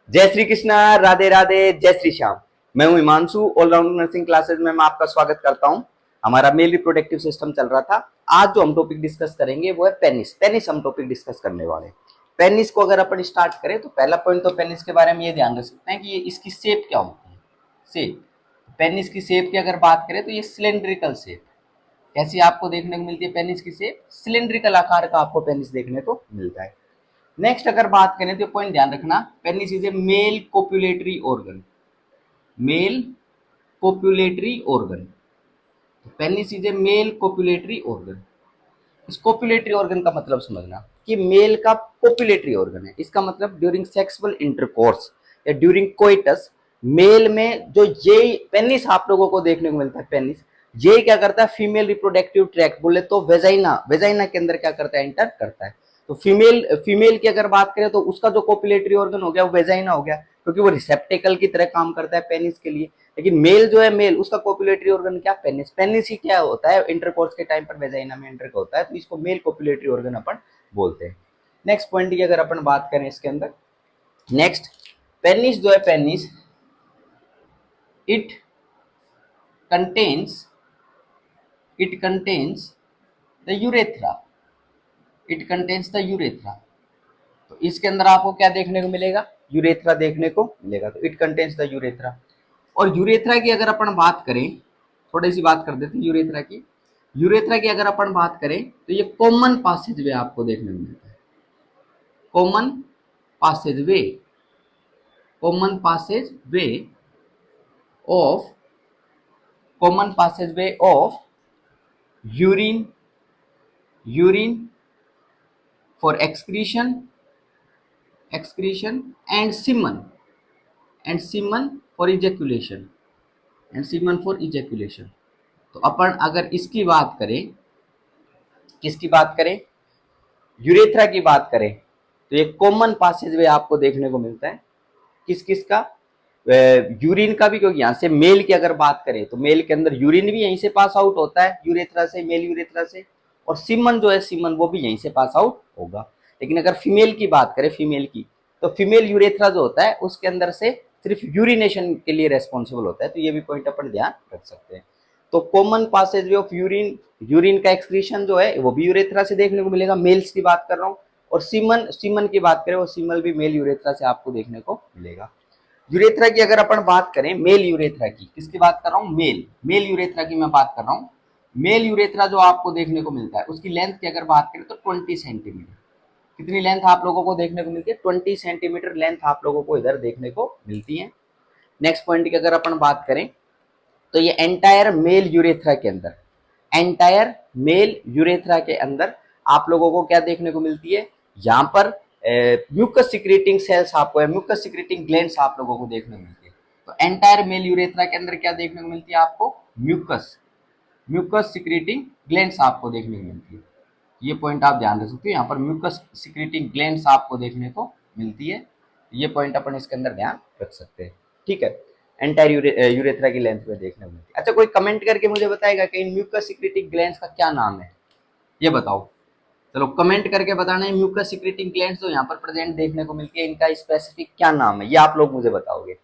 जय श्री कृष्णा, राधे राधे, जय श्री श्याम। मैं हूं हिमांशु, ऑलराउंड नर्सिंग क्लासेस में मैं आपका स्वागत करता हूं। हमारा मेल रिप्रोडक्टिव सिस्टम चल रहा था। आज जो हम टॉपिक डिस्कस करेंगे वो है पेनिस। पेनिस हम टॉपिक डिस्कस करने वाले हैं। पेनिस को अगर अपन स्टार्ट करें तो पहला पॉइंट तो पेनिस के बारे में ये ध्यान रख सकते हैं कि ये इसकी शेप क्या होती है। शेप, पेनिस की शेप की अगर बात करें तो ये सिलेंड्रिकल शेप। कैसी आपको देखने को मिलती है पेनिस की शेप? सिलेंड्रिकल आकार का आपको पेनिस देखने को मिलता है। नेक्स्ट अगर बात करें तो पॉइंट ध्यान रखना, penis is a male copulatory organ. Male copulatory organ, penis is a male copulatory organ. इस कोपुलेटरी ऑर्गन का मतलब समझना कि मेल का कोपुलेटरी ऑर्गन है। इसका मतलब ड्यूरिंग सेक्सुअल इंटरकोर्स या ड्यूरिंग कोइटस मेल में जो ये पेनिस आप लोगों को देखने को मिलता है, पेनिस ये क्या करता है? फीमेल रिप्रोडक्टिव ट्रैक्ट बोले तो वेजाइना, वेजाइना के अंदर क्या करता है? एंटर करता है। तो फीमेल की अगर बात करें तो उसका जो कोपुलेटरी ऑर्गन हो गया वो वेजाइना हो गया, क्योंकि वो रिसेप्टेकल की तरह काम करता है पेनिस के लिए। लेकिन मेल जो है, मेल उसका कोपुलेटरी ऑर्गन क्या? पेनिस। पेनिस ही क्या होता है? इंटरकोर्स के टाइम पर वेजाइना में एंटर होता है, तो इसको मेल कोपुलेटरी ऑर्गन अपन बोलते हैं। नेक्स्ट पॉइंट की अगर अपन बात करें इसके अंदर, नेक्स्ट पेनिस जो है, penis it contains the urethra. It contains the urethra. तो इसके अंदर आपको क्या देखने को मिलेगा? यूरेथ्रा देखने को मिलेगा। तो इट कंटेन्स द यूरेथ्रा। और यूरेथ्रा की अगर अपन बात करें, थोड़ी सी बात कर देते हैं यूरेथ्रा की। यूरेथ्रा की अगर अपन बात करें तो ये कॉमन पासेज वे आपको देखने को मिलता है। Common passage way, common passage way of, common passage way of urine, urine for excretion, excretion and semen, and semen for ejaculation, and semen for ejaculation. तो अपन अगर इसकी बात करें, किसकी बात करें? यूरेथ्रा की बात करें तो ये कॉमन पासेज वे आपको देखने को मिलता है। किस किस का? यूरिन का भी, क्योंकि यहाँ से मेल की अगर बात करें तो मेल के अंदर यूरिन भी यहीं से पास आउट होता है, यूरेथ्रा से, मेल यूरेथ्रा से। और सीमन जो है, सीमन वो भी यहीं से पास आउट होगा। लेकिन अगर फीमेल की बात करें, फीमेल की, तो फीमेल यूरेथ्रा जो होता है उसके अंदर से सिर्फ यूरिनेशन के लिए रेस्पॉन्सिबल होता है। तो ये भी पॉइंट अपन ध्यान रख सकते हैं। तो common passage way of urine, urine का एक्सक्रीशन जो है वो भी यूरेथ्रा से देखने को मिलेगा, मेल्स की बात कर रहा हूँ। और सीमन, सीमन की बात करें वो सीमन भी मेल यूरेथ्रा से आपको देखने को मिलेगा। यूरेथ्रा की अगर अपन बात करें, मेल यूरेथ्रा की, किसकी बात कर रहा हूँ? मेल, मेल यूरेथ्रा की मैं बात कर रहा हूँ। मेल यूरेथ्रा जो आपको देखने को मिलता है उसकी लेंथ की अगर बात करें तो 20 सेंटीमीटर। कितनी लेंथ आप लोगों को देखने को मिलती है? 20 सेंटीमीटर लेंथ आप लोगों को इधर देखने को मिलती है। नेक्स्ट पॉइंट की अगर अपन बात करें तो ये एंटायर मेल यूरेथ्रा के अंदर, एंटायर मेल यूरेथ्रा के अंदर आप लोगों को क्या देखने को मिलती है? यहाँ पर म्यूकस सिक्रेटिंग सेल्स आपको, म्यूकस सिक्रेटिंग ग्लैंड्स आप लोगों को देखने को मिलती है। तो एंटायर मेल यूरेथ्रा के अंदर क्या देखने को मिलती है आपको? म्यूकस, म्यूकस सिक्रेटिंग ग्लैंड्स आपको देखने को मिलती है। ये पॉइंट आप ध्यान रख सकते हो, यहाँ पर म्यूकस सिक्रेटिंग ग्लैंड्स आपको देखने को मिलती है। ये पॉइंट अपन इसके अंदर ध्यान रख सकते हैं। ठीक है, एंटायर यूरेथ्रा की लेंथ में देखने को मिलती है। अच्छा, कोई कमेंट करके मुझे बताएगा कि इन म्यूकस सिक्रेटिंग ग्लैंड्स का क्या नाम है? ये बताओ, चलो कमेंट करके बताना है। म्यूकस सिक्रेटिंग ग्लैंड्स जो यहाँ पर प्रेजेंट देखने को मिलती है, इनका स्पेसिफिक क्या नाम है, ये आप लोग मुझे बताओगे।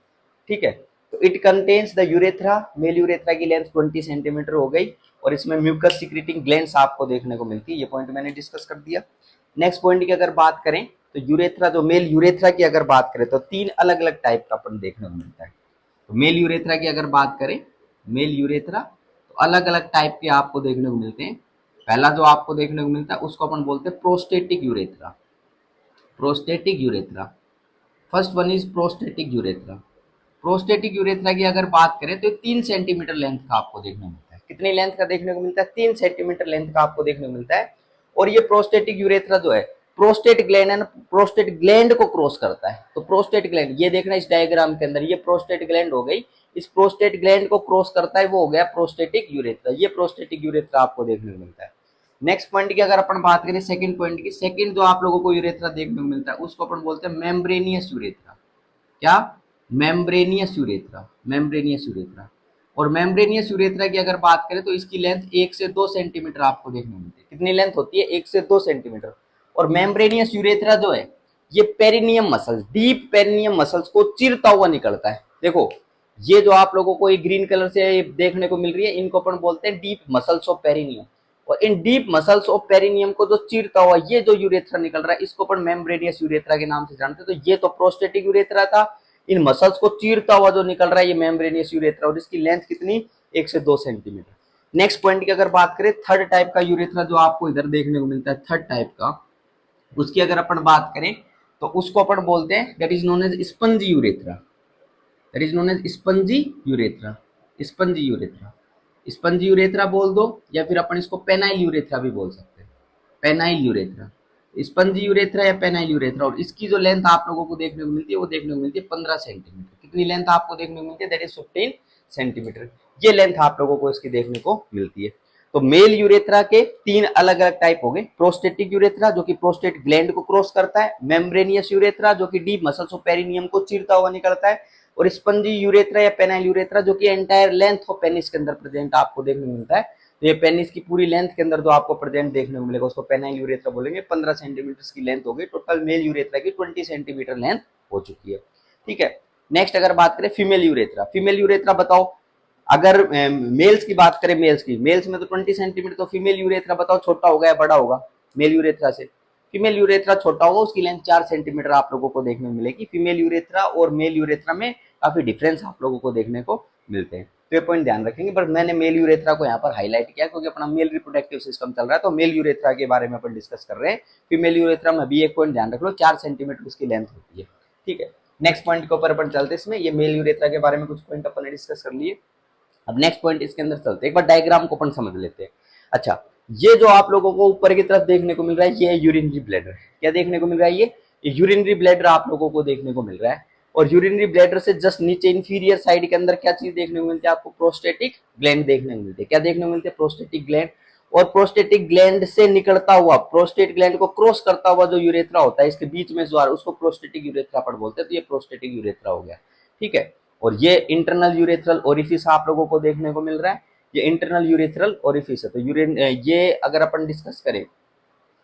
ठीक है, तो it contains the urethra, male urethra की लेंथ 20 सेंटीमीटर हो गई, और इसमें म्यूकस सिक्रेटिंग ग्लैंड्स आपको देखने को मिलती है। ये पॉइंट मैंने डिस्कस कर दिया। नेक्स्ट पॉइंट की अगर बात करें तो यूरेथ्रा, जो मेल यूरेथ्रा की अगर बात करें तो तीन अलग अलग टाइप का अपन देखने को मिलता है। तो मेल यूरेथ्रा की अगर बात करें, मेल यूरेथ्रा तो अलग अलग टाइप के आपको देखने को मिलते हैं। पहला जो आपको देखने को मिलता है उसको अपन बोलते हैं prostatic urethra, prostatic urethra. First one is prostatic urethra. Prostatic urethra की अगर बात करें तो 3 सेंटीमीटर लेंथ का आपको देखने को मिलता है। कितनी लेंथ का देखने को मिलता है? 3 सेंटीमीटर लेंथ का आपको देखने को मिलता है। और ये प्रोस्टेटिक यूरेथ्रा जो है, प्रोस्टेट ग्लैंड है ना, प्रोस्टेट ग्लैंड को क्रॉस करता है। तो प्रोस्टेट ग्लैंड, ये देखना इस डायग्राम के अंदर, ये प्रोस्टेट ग्लैंड हो गई, इस प्रोस्टेट ग्लैंड को क्रॉस करता है, वो हो गया प्रोस्टेटिक यूरेथ्रा। ये प्रोस्टेटिक यूरेथ्रा आपको देखने को मिलता है। नेक्स्ट पॉइंट की अगर अपन बात करें, सेकंड पॉइंट की, सेकंड जो आप लोगों को यूरेथ्रा देखने को मिलता है उसको अपन बोलते हैं मेम्ब्रेनियस यूरेथ्रा। क्या? Membranosus urethra, membranosus urethra. और मेम्ब्रेनियस यूरेथ्रा की अगर बात करें तो इसकी लेंथ 1 से 2 सेंटीमीटर आपको देखने को मिलती है। कितनी लेंथ होती है? 1 से 2 सेंटीमीटर। और मेम्ब्रेनियस यूरेथ्रा जो है ये perineum muscles, deep perineum muscles को चीरता हुआ निकलता है। देखो ये जो आप लोगों को एक ग्रीन कलर से देखने को मिल रही है, इनको अपन बोलते हैं डीप मसल्स ऑफ पेरिनियम। और इन डीप मसल्स ऑफ पेरिनियम को जो चीरता हुआ ये जो यूरेथ्रा निकल रहा है, इसको अपन मेम्ब्रेनियस यूरेथ्रा के नाम से जानते हैं। तो ये तो प्रोस्टेटिक यूरेथ्रा था, इन मसल्स को चीरता हुआ जो निकल रहा है ये मेम्ब्रेनियस यूरेथ्रा, और इसकी लेंथ कितनी, 1 से 2 सेंटीमीटर। नेक्स्ट पॉइंट की अगर बात करें, थर्ड टाइप का यूरेथ्रा जो आपको इधर देखने को मिलता है, थर्ड टाइप का, उसकी अगर अपन बात करें तो उसको अपन बोलते हैं that is known as spongy urethra, that is known as spongy urethra, spongy urethra, spongy urethra बोल दो, या फिर अपन इसको पेनाइल यूरेथ्रा भी बोल सकते हैं, पेनाइल यूरेथ्रा, स्पंजी यूरेथ्रा या पेनाइल यूरेथ्रा। और इसकी जो लेंथ आप लोगों को देखने को मिलती है वो देखने को मिलती है 15 सेंटीमीटर। कितनी लेंथ आपको देखने को मिलती है, दैट इज 15 सेंटीमीटर। ये लेंथ आप लोगों को इसकी देखने को मिलती है। तो मेल यूरेथ्रा के 3 अलग अलग टाइप हो गए, प्रोस्टेटिक यूरेथ्रा जो कि प्रोस्टेट ग्लैंड को क्रॉस करता है, मेम्ब्रेनियस यूरेथ्रा जो कि डीप मसल्स ऑफ पेरिनियम को चीरता हुआ निकलता है, और स्पंजी यूरेथ्रा या पेनाइल यूरेथ्रा जो कि एंटायर लेंथ ऑफ पेनिस के अंदर प्रेजेंट आपको देखने को मिलता है। तो ये पेनिस की पूरी लेंथ के अंदर जो आपको प्रेजेंट देखने को मिलेगा उसको पेनाइल यूरेथ्रा बोलेंगे। 15 सेंटीमीटर की लेंथ हो गई, टोटल मेल यूरेथ्रा की 20 सेंटीमीटर लेंथ हो चुकी है। ठीक है, नेक्स्ट अगर बात करें फीमेल यूरेथ्रा, फीमेल यूरेथ्रा बताओ, अगर मेल्स की बात करें, मेल्स में तो 20 सेंटीमीटर, तो फीमेल यूरेथ्रा बताओ छोटा होगा या बड़ा होगा मेल यूरेथ्रा से, फीमेल यूरेथ्रा छोटा होगा, उसकी लेंथ 4 सेंटीमीटर आप लोगों को देखने को मिलेगी। फीमेल यूरेथ्रा और मेल यूरेथ्रा में काफी डिफरेंस आप लोगों को देखने को मिलते हैं, तो ये पॉइंट ध्यान रखेंगे। बट मैंने मेल यूरेथ्रा को यहाँ पर हाईलाइट किया क्योंकि अपना मेल रिप्रोडक्टिव सिस्टम चल रहा है, तो मेल यूरेथ्रा के बारे में अपन डिस्कस कर रहे हैं। फीमेल यूरेथ्रा में भी एक पॉइंट ध्यान रख लो, 4 सेंटीमीटर उसकी लेंथ होती है। ठीक है, नेक्स्ट पॉइंट के ऊपर अपन चलते हैं। इसमें ये मेल यूरेथ्रा के बारे में कुछ पॉइंट अपन ने डिस्कस कर लिए। अब नेक्स्ट पॉइंट इसके अंदर चलते हैं, एक बार डायग्राम को अपन समझ लेते हैं। अच्छा, ये जो आप लोगों को ऊपर की तरफ देखने को मिल रहा है ये यूरिनरी ब्लैडर, क्या देखने को मिल रहा है, ये यूरिनरी ब्लैडर आप लोगों को देखने को मिल रहा है। और यूरिनरी ब्लैडर से जस्ट नीचे इंफीरियर साइड के अंदर क्या चीज देखने को मिलती है आपको, प्रोस्टेटिक ग्लैंड देखने को मिलती है। क्या देखने को मिलती है, प्रोस्टेटिक ग्लैंड। और प्रोस्टेटिक ग्लैंड से निकलता हुआ, प्रोस्टेट ग्लैंड को क्रॉस करता हुआ जो यूरेथ्रा होता है इसके बीच में द्वार, उसको प्रोस्टेटिक यूरेथ्रा पर बोलते हैं। तो ये प्रोस्टेटिक यूरेथ्रा हो गया। ठीक है, और ये इंटरनल यूरेथ्रल ओरिफिस आप लोगों को देखने को मिल रहा है, ये इंटरनल यूरेथ्रल ओरिफिस है। तो ये अगर अपन डिस्कस करें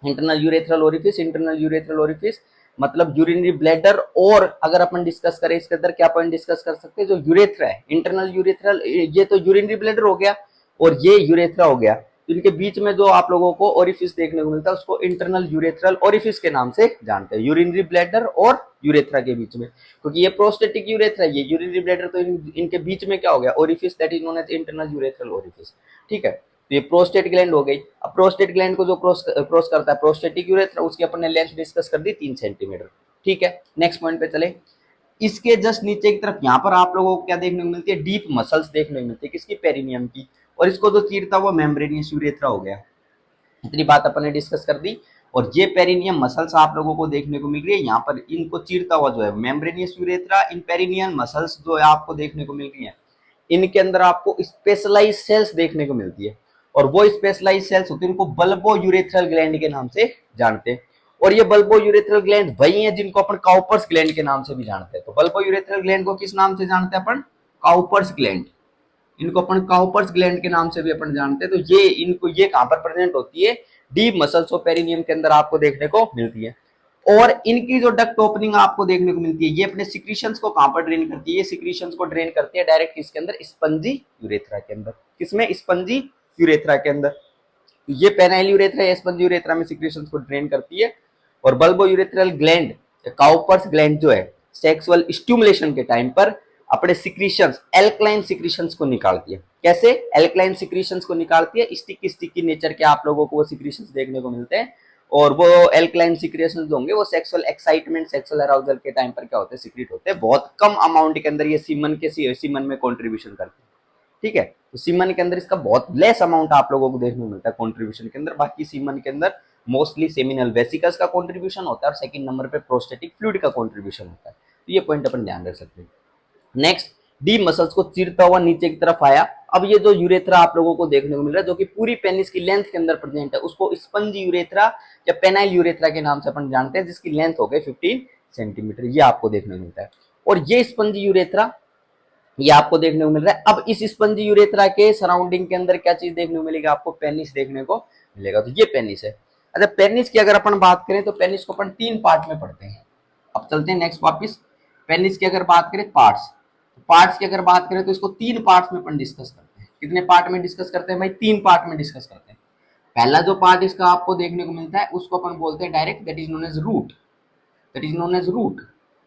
internal urethral orifice, internal urethral orifice मतलब यूरिनरी ब्लैडर। और अगर अपन डिस्कस करें इसके अंदर क्या पॉइंट डिस्कस कर सकते हैं, जो यूरेथ्रा है इंटरनल यूरेथ्रल, ये तो यूरिनरी ब्लैडर हो गया और ये यूरेथ्रा हो गया, तो इनके बीच में जो आप लोगों को ओरिफिस देखने को मिलता है उसको इंटरनल यूरेथ्रल ओरिफिस के नाम से जानते हैं, यूरिनरी ब्लैडर और यूरेथ्रा के बीच में। क्योंकि ये प्रोस्टेटिक यूरेथ्रा, ये यूरिनरी ब्लैडर, तो इनके बीच में क्या हो गया, orifice, that is known as internal urethral orifice. ठीक है, तो ये प्रोस्टेट ग्लैंड हो गई। अब प्रोस्टेट ग्लैंड को जो क्रॉस करता है प्रोस्टेटिक यूरेथ्रा, उसकी अपन ने लेंथ डिस्कस कर दी 3 सेंटीमीटर। ठीक है, नेक्स्ट पॉइंट पे चले। इसके जस्ट नीचे की तरफ यहाँ पर आप लोगों को क्या देखने को मिलती है, डीप मसल्स देखने को मिलती है, किसकी, पेरिनियम की। और इसको जो चीरता हुआ मेम्ब्रेनियस यूरेथ्रा हो गया। इतनी बात अपन ने डिस्कस कर दी। और ये पेरिनियम मसल्स आप लोगों को देखने को मिल रही है यहाँ पर, इनको चीरता हुआ जो है मेम्ब्रेनियस यूरेथ्रा, इन पेरिनियम मसल्स जो है आपको देखने को मिल रही है, इनके अंदर आपको स्पेशलाइज सेल्स देखने को मिलती है। और वो स्पेशलाइज सेल्स होती है, इनको बल्बो यूरेथ्रल ग्लैंड के नाम से जानते हैं। और ये बल्बो यूरेथ्रल ग्लैंड वही है जिनको अपन काउपर्स ग्लैंड के नाम से भी जानते हैं। तो बल्बो यूरेथ्रल ग्लैंड को किस नाम से जानते हैं अपन, काउपर्स ग्लैंड, इनको अपन काउपर्स ग्लैंड के नाम से भी अपन जानते हैं। तो ये कहां पर प्रेजेंट होती है, डीप मसल्स ऑफ पेरिनियम के अंदर आपको देखने को मिलती है। और इनकी जो डक्ट ओपनिंग आपको देखने को मिलती है, ये अपने सिक्रीशंस को कहां पर ड्रेन करती है, ये सिक्रीशंस को ड्रेन करती है डायरेक्ट किसके अंदर, स्पंजी यूरेथ्रा के अंदर। किसमें, स्पंजी यूरेथ्रा के अंदर। ये पेनाइल यूरेथ्रा या स्पंजी यूरेथ्रा में सिक्रीशंस को ड्रेन करती है। और bulbo urethral gland, Cowper's gland जो है सेक्सुअल स्टिमुलेशन के टाइम पर अपने सिक्रीशंस, एल्कलाइन सिक्रीशंस को निकालती है। कैसे, एल्कलाइन सिक्रीशंस को निकालती है, स्टिकी नेचर के आप लोगों को वो सिक्रीशंस देखने को मिलते हैं। और वो एल्कलाइन सिक्रीशंस होंगे वो सेक्सुअल एक्साइटमेंट, सेक्सुअल अराउजल के टाइम पर क्या होते हैं, सिक्रीट होते हैं। बहुत कम अमाउंट के अंदर ये सीमन में कंट्रीब्यूशन करते हैं। ठीक है, तो सीमन के अंदर इसका बहुत लेस अमाउंट आप लोगों को देखने को मिलता है कंट्रीब्यूशन के अंदर। बाकी सीमन के अंदर मोस्टली सेमिनल वेसिकल्स का कंट्रीब्यूशन होता है और सेकंड नंबर पे प्रोस्टेटिक फ्लूइड का कंट्रीब्यूशन होता है। तो ये पॉइंट अपन ध्यान रख सकते हैं। नेक्स्ट, डीप मसल्स को चीरता हुआ नीचे की तरफ आया। अब ये जो यूरेथ्रा आप लोगों को देखने को मिल रहा है जो कि पूरी पेनिस की लेंथ के अंदर प्रेजेंट है, उसको स्पंजी यूरेथ्रा या पेनाइल यूरेथ्रा के नाम से अपन जानते हैं, जिसकी लेंथ हो गई 15 सेंटीमीटर, ये आपको देखने को मिलता है। और ये स्पंजी यूरेथ्रा ये आपको देखने को मिल रहा है। अब इस स्पंजी यूरेथ्रा के सराउंडिंग के अंदर क्या चीज देखने को मिलेगी आपको, पेनिस देखने को मिलेगा। तो ये पेनिस है। अच्छा, पेनिस की अगर अपन बात करें तो पेनिस को अपन 3 पार्ट में पढ़ते हैं। अब चलते हैं नेक्स्ट वापिस। पेनिस की अगर बात करें पार्ट्स, पार्ट्स की अगर बात करें तो इसको 3 पार्ट्स में अपन डिस्कस करते हैं। कितने पार्ट में डिस्कस करते हैं भाई? 3 पार्ट में डिस्कस करते हैं। पहला जो पार्ट इसका आपको देखने को मिलता है उसको अपन बोलते हैं direct, that is known as root, that is known as root.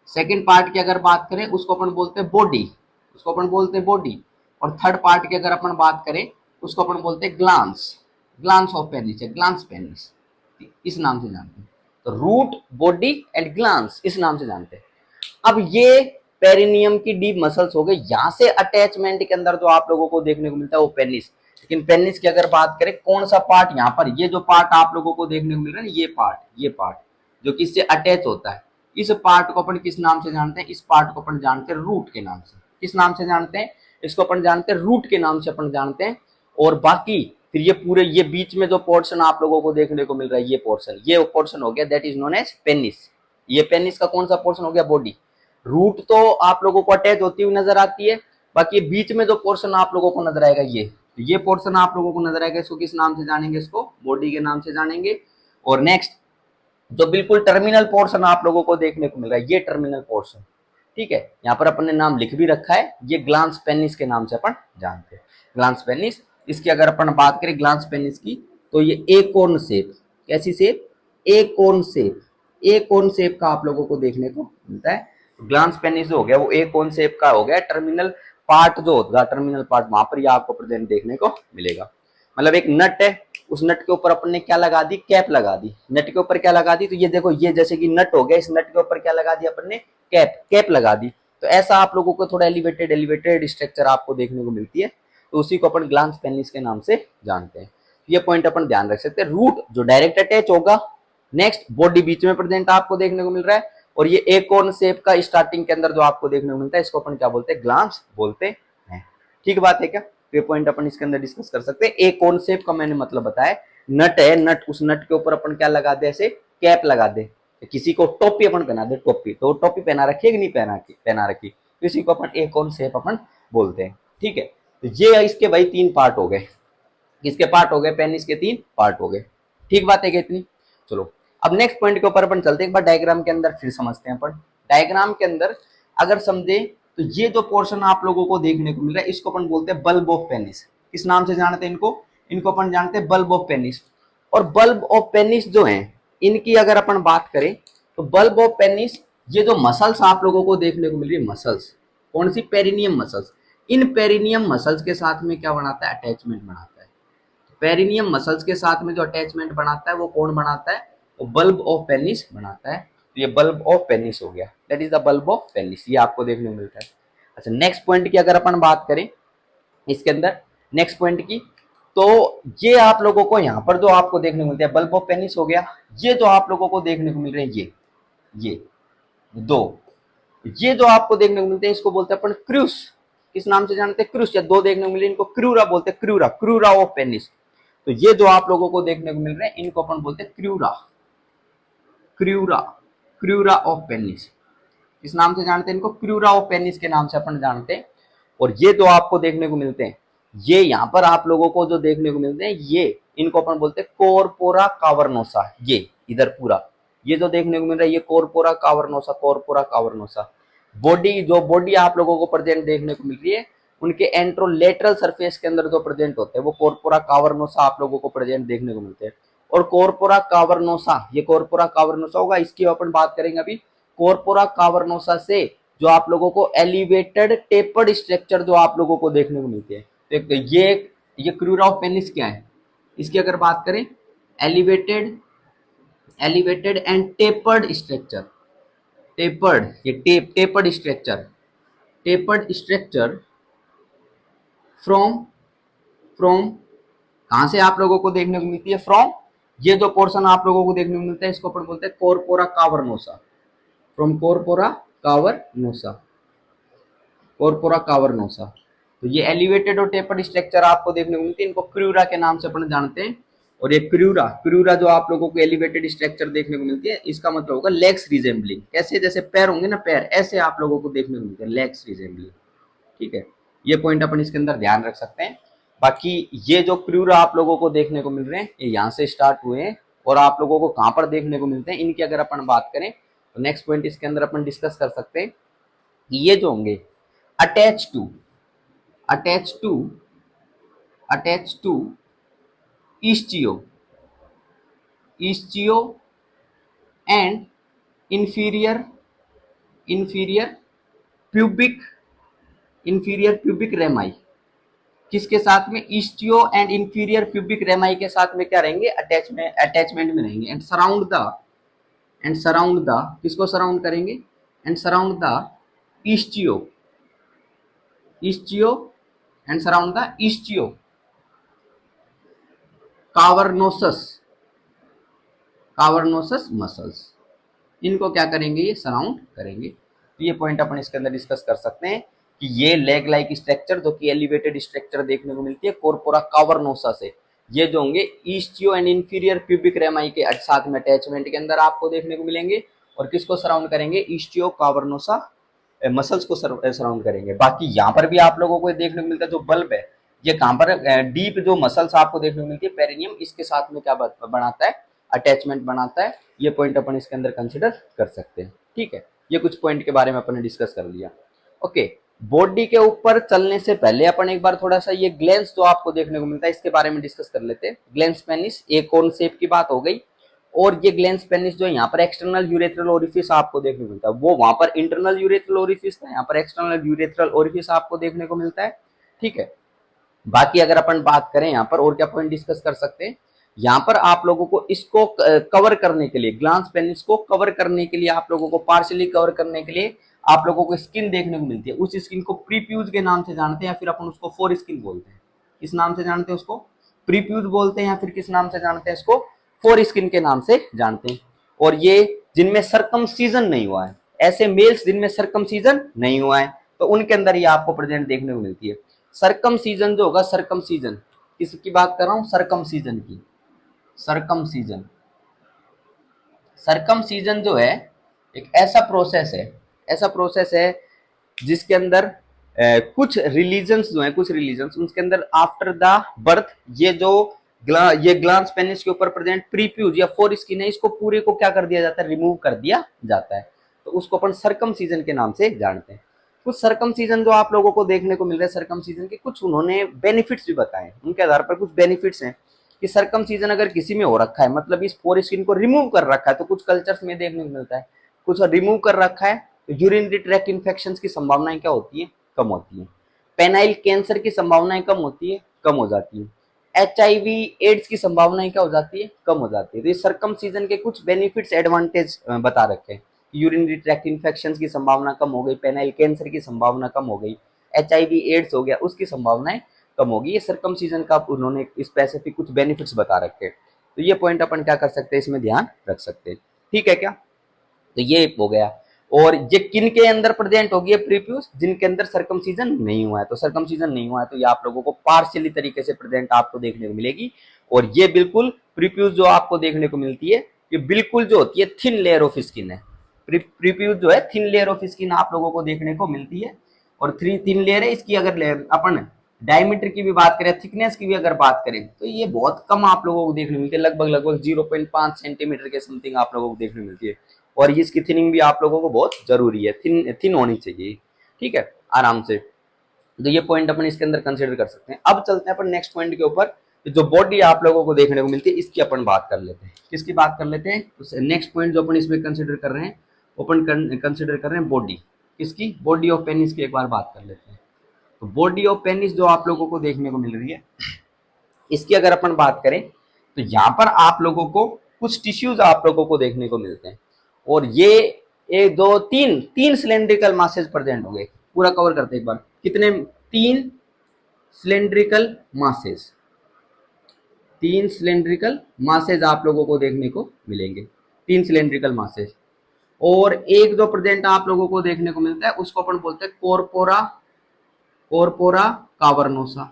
Second part की अगर बात करें उसको अपन बोलते हैं बॉडी, उसको अपन बोलते हैं बॉडी। और थर्ड पार्ट की अगर अपन बात करें उसको अपन बोलते हैं glans, glans of penis, glans penis, इस नाम से जानते हैं। तो रूट, बॉडी एंड ग्लांस, इस नाम से जानते हैं। अब ये पेरिनियम की डीप मसल्स हो गए, यहां से अटैचमेंट के अंदर जो आप लोगों को देखने को मिलता है वो पेनिस। लेकिन पेनिस की अगर बात करें कौन सा पार्ट, यहाँ पर ये जो पार्ट आप लोगों को देखने को मिल रहा है, ये पार्ट जो कि इससे अटैच होता है, इस पार्ट को अपन किस नाम से जानते हैं? इस पार्ट को अपन जानते हैं रूट के नाम से। किस नाम से जानते हैं? इसको अपन जानते हैं रूट के नाम से अपन जानते हैं। और बाकी फिर ये पूरे, ये बीच में जो पोर्शन आप लोगों को देखने को मिल रहा है, ये पोर्शन हो गया, that is known as penis. ये पेनिस का कौन सा पोर्शन हो गया? बॉडी। रूट तो आप लोगों को अटैच होती हुई नजर आती है, बाकी बीच में जो पोर्शन आप लोगों को नजर आएगा, ये पोर्शन आप लोगों को नजर आएगा, इसको किस नाम से जानेंगे? इसको बॉडी के नाम से जानेंगे। और नेक्स्ट जो बिल्कुल टर्मिनल पोर्शन आप लोगों को देखने को मिल रहा है, ये टर्मिनल पोर्शन, ठीक है, यहाँ पर अपन ने नाम लिख भी रखा है, ये ग्लांस पेनिस के नाम से अपन जानते हैं, ग्लांस पेनिस। इसकी अगर अपन बात करें ग्लांस पेनिस की, तो ये एकोर्न शेप, कैसी shape? Acorn shape, acorn shape का आप लोगों को देखने को मिलता है। ग्लांस पेनिस जो हो गया वो एकोर्न शेप का हो गया। टर्मिनल पार्ट जो होगा, टर्मिनल पार्ट, वहां पर ये आपको प्रेजेंट देखने को मिलेगा। मतलब एक नट है, उस नट के ऊपर अपन ने क्या लगा दी? कैप लगा दी। नट के ऊपर क्या लगा दी? तो ये देखो, ये जैसे कि नट हो गया, इस नट के ऊपर क्या लगा दी अपन ने? कैप लगा दी। तो ऐसा आप लोगों को थोड़ा एलिवेटेड स्ट्रक्चर आपको देखने को मिलती है, तो उसी को अपन ग्लांस पेनिस के नाम से जानते हैं। ये पॉइंट अपन ध्यान रख सकते हैं। रूट जो डायरेक्ट अटैच होगा, नेक्स्ट बॉडी बीच में प्रेजेंट आपको देखने को मिल रहा है, और ये एकोर्न शेप का स्टार्टिंग के अंदर जो आपको देखने को मिलता है, इसको अपन क्या बोलते हैं? ग्लांस बोलते हैं। ठीक बात है क्या? ये पॉइंट अपन इसके अंदर डिस्कस कर सकते हैं। एकोर्न शेप का मैंने मतलब बताया, नट है, नट, उस नट के ऊपर अपन क्या लगा दे? ऐसे कैप लगा दे। किसी को टोपी अपन पहना दे, टोपी, तो टोपी पहना रखी है कि नहीं पहना रखी, तो इसी को अपन एकोर्न शेप अपन बोलते हैं। ठीक है, तो ये इसके भाई 3 पार्ट हो गए। किसके पार्ट हो गए? पेनिस के 3 पार्ट हो गए। ठीक बात है क्या इतनी? चलो अब नेक्स्ट पॉइंट के ऊपर अपन चलते हैं। एक बार डायग्राम के अंदर फिर समझते हैं अपन। डायग्राम के अंदर अगर समझे तो ये जो पोर्शन आप लोगों को देखने को मिल रहा है, इसको अपन बोलते हैं बल्ब ऑफ पेनिस। किस नाम से जानते हैं इनको? इनको अपन जानते हैं बल्ब ऑफ पेनिस। और बल्ब ऑफ पेनिस जो है, इनकी अगर अपन बात करें तो बल्ब ऑफ पेनिस, ये जो मसल्स आप लोगों को देखने को मिल रही है, मसल्स कौन सी? Perineum muscles. इन पेरिनियम मसल्स के साथ में क्या बनाता है? अटैचमेंट बनाता है। पेरिनियम मसल्स के साथ में जो अटैचमेंट बनाता है वो कौन बनाता है? वो बल्ब ऑफ पेनिस बनाता है। तो ये बल्ब ऑफ पेनिस हो गया, that is the bulb of penis, ये आपको देखने को मिलता है। अच्छा, नेक्स्ट पॉइंट की अगर अपन बात करें इसके अंदर, नेक्स्ट पॉइंट की, तो ये आप लोगों को यहाँ पर जो आपको देखने को मिलता है बल्ब ऑफ पेनिस हो गया। ये जो आप लोगों को देखने को मिल रहे हैं, ये दो, ये जो आपको देखने को मिलते हैं, इसको बोलते हैं अपन क्रूस। किस नाम से जानते हैं? क्रूस। या दो देखने को मिले, इनको क्रूरा बोलते हैं, क्रूरा, क्रूरा ऑफ पेनिस। तो ये जो आप लोगों को देखने को मिल रहे हैं, इनको अपन बोलते हैं क्रूरा, क्रूरा, क्रूरा ऑफ पेनिस। इस नाम से जानते हैं इनको? क्रूरा ऑफ पेनिस के नाम से अपन जानते हैं। और ये जो आपको देखने को मिलते हैं, ये यहाँ पर आप लोगों को जो देखने को मिलते हैं, ये इनको अपन बोलते हैं कोरपोरा कावर्नोसा। ये इधर पूरा ये जो देखने को मिल रहा है, ये कोरपोरा कावर्नोसा, कोरपोरा कावर्नोसा। बॉडी, जो बॉडी आप लोगों को प्रेजेंट देखने को मिल रही है, उनके एंट्रोलेटरल सरफेस के अंदर जो प्रेजेंट होते हैं वो कोरपोरा कावर्नोसा आप लोगों को प्रेजेंट देखने को मिलते हैं। और कोरपोरा कावर्नोसा, ये कोरपोरा कावर्नोसा होगा, इसकी अपन बात करेंगे अभी। कोरपोरा कावर्नोसा से जो आप लोगों को एलिवेटेड टेपर्ड स्ट्रक्चर जो आप लोगों को देखने को मिलती है, तो ये क्रूरा ऑफ पेनिस क्या है? इसकी अगर बात करें, elevated and tapered structure, tapered, ये टेपर्ड स्ट्रक्चर फ्रॉम फ्रॉम कहां से आप लोगों को देखने को मिलती है? फ्रॉम, ये जो पोर्शन आप लोगों को देखने को मिलता है, इसको अपन बोलते हैं कोरपोरा कावर्नोसा, फ्रॉम कोरपोरा कावर्नोसा, कोरपोरा कावर्नोसा। तो ये एलिवेटेड और टेपर्ड स्ट्रक्चर आपको देखने को मिलती है, इनको क्रूरा के नाम से अपन जानते हैं। और ये क्रूरा, क्रूरा जो आप लोगों को एलिवेटेड स्ट्रक्चर देखने को मिलती है, इसका मतलब होगा लेग्स रिजेंबलिंग। कैसे? जैसे पैर होंगे ना, पैर ऐसे आप लोगों को देखने को मिलते हैं, लेग्स रिजेंबलिंग। ठीक है, ये पॉइंट अपन इसके अंदर ध्यान रख सकते हैं। बाकी ये जो क्रूरा आप लोगों को देखने को मिल रहे हैं, ये यहाँ से स्टार्ट हुए हैं, और आप लोगों को कहाँ पर देखने को मिलते हैं, इनकी अगर अपन बात करें तो नेक्स्ट पॉइंट इसके अंदर अपन डिस्कस कर सकते हैं कि ये जो होंगे attach to attach to attach to ischio ischio and inferior inferior pubic inferior pubic rami, किसके साथ में, ischio and inferior pubic rami के साथ में क्या रहेंगे, अटैचमेंट में रहेंगे। एंड सराउंड द किसको सराउंड करेंगे, and surround the ischio ischio and surround the ischio cavernosus cavernosus muscles, इनको क्या करेंगे, ये सराउंड करेंगे। तो ये पॉइंट अपन इसके अंदर डिस्कस कर सकते हैं कि ये लेग लाइक स्ट्रक्चर जो कि एलिवेटेड स्ट्रक्चर देखने को मिलती है कॉर्पोरा कावर्नोसा से, ये जो होंगे इस्टियो एंड इंफीरियर प्यूबिक रेमाई के साथ में अटैचमेंट के अंदर आपको देखने को मिलेंगे। और किसको सराउंड करेंगे, इस्टियो कावर्नोसा मसल्स को सराउंड करेंगे। बाकी यहाँ पर भी आप लोगों को देखने को मिलता है जो बल्ब है, ये कहाँ पर डीप जो मसल्स आपको देखने को मिलती है पेरिनियम, इसके साथ में क्या बनाता है, अटैचमेंट बनाता है। ये पॉइंट अपन इसके अंदर कंसिडर कर सकते हैं। ठीक है, ये कुछ पॉइंट के बारे में अपन ने डिस्कस कर लिया। ओके, बॉडी के ऊपर चलने से पहले अपन एक बार थोड़ा सा ये ग्लैंस जो आपको देखने को मिलता है इसके बारे में डिस्कस कर लेते हैं। ग्लैंस पेनिस एक कोन शेप की बात हो गई, और ये ग्लैंस पेनिस जो यहाँ पर एक्सटर्नल यूरेथ्रल ओरिफिस आपको देखने को मिलता है, वो वहां पर इंटरनल यूरेथ्रल ओरिफिस था, यहाँ पर एक्सटर्नल यूरेथ्रल ओरिफिस आपको देखने को मिलता है। ठीक है, बाकी अगर अपन बात करें यहाँ पर और क्या पॉइंट डिस्कस कर सकते हैं, यहाँ पर आप लोगों को इसको कवर करने के लिए, ग्लांस पेनिस को कवर करने के लिए, आप लोगों को पार्शियली कवर करने के लिए आप लोगों को स्किन देखने को मिलती है। उस स्किन को प्रीप्यूज के नाम से जानते हैं, या फिर अपन उसको फोर स्किन बोलते हैं। किस नाम से जानते हैं उसको, प्रीप्यूज बोलते हैं, या फिर किस नाम से जानते हैं इसको, फोर स्किन के नाम से जानते हैं। और ये जिनमें सर्कमसीजन नहीं हुआ है, ऐसे मेल्स जिनमें सर्कमसीजन नहीं हुआ है, तो उनके अंदर ये आपको प्रेजेंट देखने को मिलती है। सर्कमसीजन जो होगा, सर्कमसीजन किसकी बात कर रहा हूं, सर्कमसीजन की। सर्कमसीजन सर्कमसीजन जो है एक ऐसा प्रोसेस है जिसके अंदर कुछ रिलीजन्स जो है, कुछ रिलीजन्स उसके अंदर आफ्टर द बर्थ ये ग्लांस पेनिस के ऊपर प्रेजेंट प्रीप्यूज या फोर स्किन है, इसको पूरे को क्या कर दिया जाता है, रिमूव कर दिया जाता है। तो उसको अपन सर्कमसीजन के नाम से जानते हैं। कुछ सर्कमसीजन जो आप लोगों को देखने को मिल रहा है, सर्कमसीजन के कुछ उन्होंने बेनिफिट्स भी बताए, उनके आधार पर कुछ बेनिफिट्स हैं कि सर्कमसीजन अगर किसी में हो रखा है, मतलब इस फोर स्किन को रिमूव कर रखा है, तो कुछ कल्चर्स में देखने को मिलता है, कुछ रिमूव कर रखा है तो यूरिनरी ट्रैक्ट इन्फेक्शंस की संभावनाएं क्या होती है, कम होती है। पेनाइल कैंसर की संभावनाएं कम होती है, कम हो जाती है। HIV एड्स की संभावनाएं क्या हो जाती है, कम हो जाती है। तो ये सर्कमसीजन के कुछ बेनिफिट्स एडवांटेज बता रखे हैं। यूरिनरी ट्रैक्ट इन्फेक्शंस की संभावना कम हो गई, पेनाइल कैंसर की संभावना कम हो गई, HIV एड्स हो गया उसकी संभावनाएं कम होगी। ये सर्कमसीजन का उन्होंने स्पेसिफिक कुछ बेनिफिट्स बता रखे हैं। तो ये पॉइंट अपन क्या कर सकते हैं, इसमें ध्यान रख सकते हैं। ठीक है क्या, तो ये हो गया। और ये किन के अंदर प्रेजेंट होगी, प्रीप्यूज जिनके अंदर सर्कमसीजन नहीं हुआ है। तो सर्कमसीजन नहीं हुआ है तो ये आप लोगों को पार्शियली तरीके से प्रेजेंट आपको देखने को मिलेगी। और ये बिल्कुल प्रीप्यूज जो आपको देखने को मिलती है, ये बिल्कुल जो होती है थिन लेयर ऑफ स्किन है। प्रीप्यूज जो है थिन लेयर ऑफ स्किन आप लोगों को देखने को मिलती है। और थिन लेयर है इसकी, अगर लेयर अपन डायमीटर की भी बात करें, थिकनेस की भी अगर बात करें, तो ये बहुत कम आप लोगों को देखने को मिलती है, लगभग 0.5 सेंटीमीटर के समथिंग आप लोगों को देखने को मिलती है। और इसकी थिनिंग भी आप लोगों को बहुत जरूरी है, थिन होनी चाहिए। ठीक है, आराम से। तो ये पॉइंट अपन इसके अंदर कंसिडर कर सकते हैं। अब चलते हैं अपन नेक्स्ट पॉइंट के ऊपर, जो बॉडी आप लोगों को देखने को मिलती है इसकी अपन बात कर लेते हैं। किसकी बात कर लेते हैं, तो नेक्स्ट पॉइंट जो अपन इसमें कंसिडर कर रहे हैं, अपन कंसिडर कर रहे हैं बॉडी किसकी, बॉडी ऑफ पेनिस की एक बार बात कर लेते हैं। तो बॉडी ऑफ पेनिस जो आप लोगों को देखने को मिल रही है, इसकी अगर अपन बात करें तो यहाँ पर आप लोगों को कुछ टिश्यूज आप लोगों को देखने को मिलते हैं। और ये एक दो तीन सिलेंड्रिकल मासेज प्रेजेंट हो गए। पूरा कवर करते एक बार, कितने, तीन सिलेंड्रिकल मासेज आप लोगों को देखने को मिलेंगे, 3 सिलेंड्रिकल मासेज। और एक जो प्रेजेंट आप लोगों को देखने को मिलता है उसको अपन बोलते हैं कॉर्पोरा कावर्नोसा।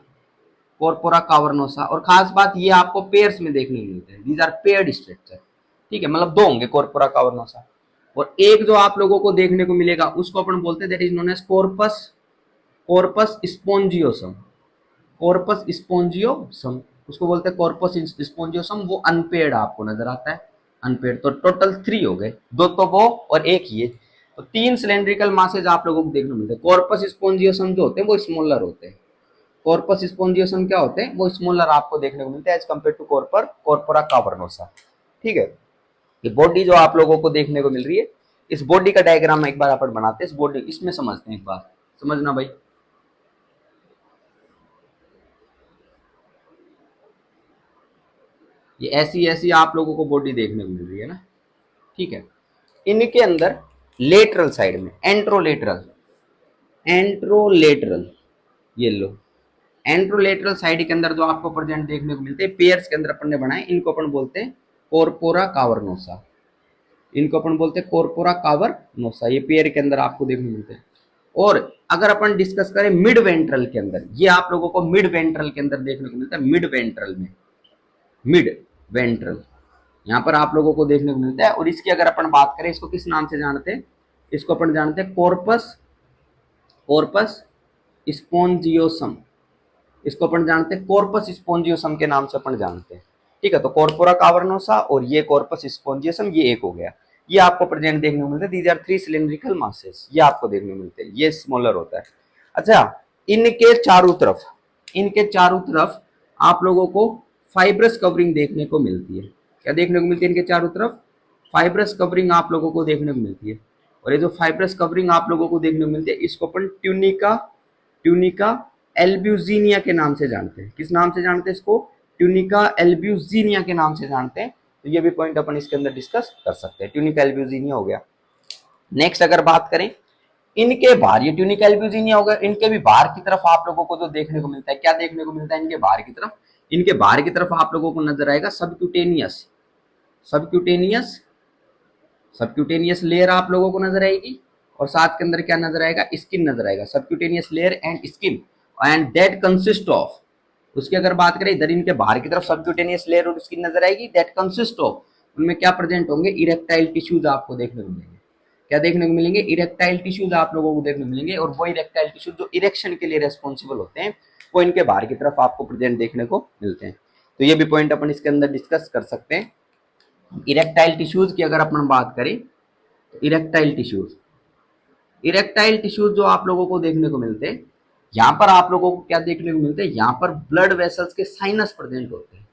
और खास बात ये आपको पेयर्स में देखने को मिलते हैं, दीज आर पेयर्ड स्ट्रक्चर। ठीक है, मतलब 2 होंगे कॉर्पोरा कावर्नोसा। और एक जो आप लोगों को देखने को मिलेगा उसको अपन बोलते हैं that is known as corpus spongiosum, उसको बोलते हैं कॉर्पस स्पोंजियोसम। वो अनपेयर्ड आपको नजर आता है, अनपेड, तो टोटल 3 हो गए, 2 तो वो और एक ये, तो 3 सिलेंड्रिकल मासेज आप लोगों को देखने को मिलते हैं। कॉर्पस स्पोंजियोसम जो होते हैं वो स्मॉलर होते हैं, कॉर्पस स्पोंजियोसम क्या होते हैं, वो स्मॉलर आपको देखने को मिलते हैं एज कम्पेयर टू कॉर्पोरा कावर्नोसा। ठीक है, ये बॉडी जो आप लोगों को देखने को मिल रही है, इस बॉडी का डायग्राम एक बार अपन बनाते हैं, इस बॉडी इसमें समझते हैं, एक बार समझना भाई। ये ऐसी ऐसी आप लोगों को बॉडी देखने को मिल रही है ना। ठीक है, इनके अंदर लेटरल साइड में एंट्रोलेटरल, एंट्रोलेटरल, ये लो, एंट्रोलेटरल साइड के अंदर जो आपको प्रेजेंट देखने को मिलते हैं, पेयर्स के अंदर अपन ने बनाए, इनको अपन बोलते हैं कॉर्पोरा कावर्नोसा, इनको अपन बोलते हैं कॉर्पोरा कावर्नोसा, ये पेयर के अंदर आपको देखने को मिलते हैं। और अगर अपन डिस्कस करें मिड वेंट्रल के अंदर, ये आप लोगों को मिड वेंट्रल के अंदर देखने को मिलता है, मिड वेंट्रल में, मिड वेंट्रल यहाँ पर आप लोगों को देखने को मिलता है। और इसकी अगर अपन बात करें, इसको किस नाम से जानते हैं, इसको अपन जानते हैं कॉर्पस, कॉर्पस स्पोंजियोसम, इसको अपन जानते हैं कॉर्पस स्पोंजियोसम के नाम से अपन जानते हैं। ठीक है, तो कॉर्पोरा कावर्नोसा और ये कॉर्पस स्पोंजियोसम, ये एक हो गया, ये आपको प्रेजेंट देखने को मिलता है। दीज आर 3 सिलिंड्रिकल मासेस, ये आपको देखने को मिलते हैं, ये स्मॉलर होता है। अच्छा, इनके चारों तरफ, इनके चारों तरफ आप लोगों को फाइब्रस कवरिंग देखने को मिलती है। क्या देखने को मिलती है इनके चारों तरफ? फाइब्रस कवरिंग आप लोगों को देखने को मिलती है। और ये जो फाइब्रस कवरिंग आप लोगों को देखने को मिलती है, इसको अपन ट्यूनिका, ट्यूनिका एल्ब्यूजिनिया के नाम से जानते हैं। किस नाम से जानते हैं इसको? ट्यूनिका एल्ब्यूजिनिया के नाम से जानते हैं। तो ये भी पॉइंट अपन इसके अंदर डिस्कस कर सकते हैं। ट्यूनिका एल्ब्यूजिनिया हो गया। नेक्स्ट अगर बात करें इनके बाहर, ये ट्यूनिका एल्ब्यूजिनिया हो गया, इनके भी बाहर की तरफ आप लोगों को जो देखने को मिलता है, क्या देखने को मिलता है इनके बाहर की तरफ? इनके बाहर की तरफ आप लोगों को नजर आएगा सबक्यूटेनियस, सबक्यूटेनियस, सबक्यूटेनियस लेयर आप लोगों को नजर आएगी। और साथ के अंदर क्या नजर आएगा? स्किन नजर आएगा, subcutaneous layer and skin, and that consist of, उसकी अगर बात करें इधर इनके बाहर की तरफ सबक्यूटेनियस लेयर और स्किन नजर आएगी, दैट कंसिस्ट ऑफ, उनमें क्या प्रेजेंट होंगे? इरेक्टाइल टिश्यूज आपको देखने को मिलेंगे। क्या देखने को मिलेंगे? इरेक्टाइल टिश्यूज आप लोगों को देखने को मिलेंगे। और वो इरेक्टाइल टिश्यूज जो इरेक्शन के लिए रेस्पॉन्सिबल होते हैं, वो इनके बाहर की तरफ आपको प्रेजेंट देखने को मिलते हैं। तो ये भी पॉइंट अपन इसके अंदर डिस्कस कर सकते हैं। इरेक्टाइल टिश्यूज की अगर अपन बात करें, तो इरेक्टाइल टिश्यूज, इरेक्टाइल टिश्यूज जो आप लोगों को देखने को मिलते हैं, यहाँ पर आप लोगों को क्या देखने को मिलते हैं? यहाँ पर ब्लड वेसल्स के साइनस प्रेजेंट होते हैं।